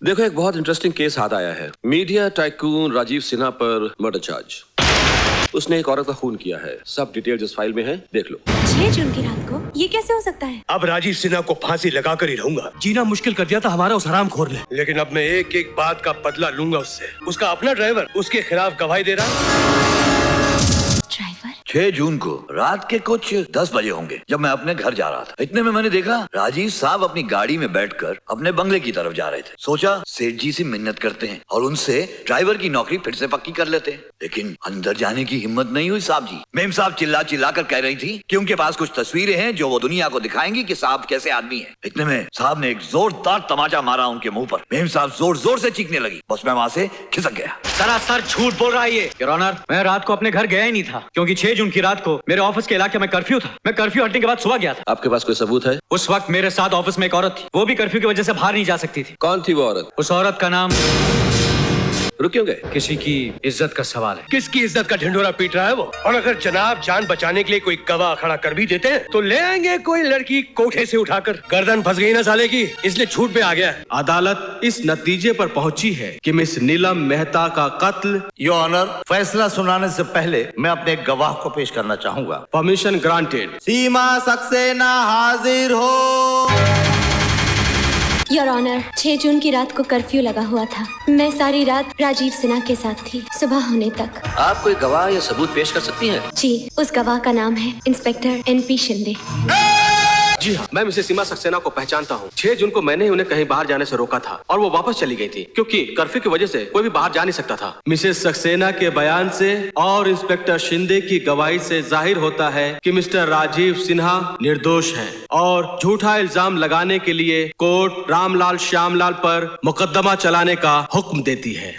देखो, एक बहुत इंटरेस्टिंग केस हाथ आया है। मीडिया टाइकून राजीव सिन्हा पर मर्डर चार्ज। उसने एक औरत का खून किया है। सब डिटेल्स इस फाइल में है, देख लो। 6 जून की रात को ये कैसे हो सकता है? अब राजीव सिन्हा को फांसी लगा कर ही रहूंगा। जीना मुश्किल कर दिया था हमारा उस हरामखोर ने। लेकिन अब मैं एक एक बात का बदला लूंगा उससे। उसका अपना ड्राइवर उसके खिलाफ गवाही दे रहा है। ड्राइवर 6 जून को रात के कुछ 10 बजे होंगे जब मैं अपने घर जा रहा था। इतने में मैंने देखा राजीव साहब अपनी गाड़ी में बैठकर अपने बंगले की तरफ जा रहे थे। सोचा सेठ जी से मिन्नत करते हैं और उनसे ड्राइवर की नौकरी फिर से पक्की कर लेते हैं। लेकिन अंदर जाने की हिम्मत नहीं हुई साहब जी। मेम साहब चिल्ला चिल्ला कर कह रही थी कि उनके पास कुछ तस्वीरें हैं जो वो दुनिया को दिखाएंगी कि साहब कैसे आदमी है। इतने में साहब ने एक जोरदार तमाचा मारा उनके मुंह पर। मेम साहब जोर जोर से चीखने लगी। बस मैं वहाँ से खिसक गया। सरासर झूठ बोल रहा है ये। योर ऑनर, मैं रात को अपने घर गया ही नहीं था क्योंकि 6 जून की रात को मेरे ऑफिस के इलाके में कर्फ्यू था। मैं कर्फ्यू हटने के बाद सुबह गया था। आपके पास कोई सबूत है? उस वक्त मेरे साथ ऑफिस में एक औरत थी। वो भी कर्फ्यू की वजह से बाहर नहीं जा सकती थी। कौन थी वो औरत? उस औरत का नाम रुक क्यों गए? किसी की इज्जत का सवाल है। किसकी इज्जत का ढिंढोरा पीट रहा है वो? और अगर जनाब जान बचाने के लिए कोई गवाह खड़ा कर भी देते हैं तो ले आएंगे कोई लड़की कोठे से उठाकर। गर्दन फंस गई ना साले की, इसलिए छूट पे आ गया। अदालत इस नतीजे पर पहुंची है कि मिस नीलम मेहता का कत्ल। योर ऑनर, फैसला सुनाने से पहले मैं अपने एक गवाह को पेश करना चाहूंगा। Permission granted. सीमा सक्सेना हाजिर हो। योर ऑनर, 6 जून की रात को कर्फ्यू लगा हुआ था। मैं सारी रात राजीव सिन्हा के साथ थी, सुबह होने तक। आप कोई गवाह या सबूत पेश कर सकती हैं? जी, उस गवाह का नाम है इंस्पेक्टर NP शिंदे। जी हाँ, मैं मिसेस सीमा सक्सेना को पहचानता हूँ। 6 जून को मैंने उन्हें कहीं बाहर जाने से रोका था और वो वापस चली गई थी क्योंकि कर्फ्यू की वजह से कोई भी बाहर जा नहीं सकता था। मिसेस सक्सेना के बयान से और इंस्पेक्टर शिंदे की गवाही से जाहिर होता है कि मिस्टर राजीव सिन्हा निर्दोष हैं और झूठा इल्जाम लगाने के लिए कोर्ट रामलाल श्यामलाल पर मुकदमा चलाने का हुक्म देती है।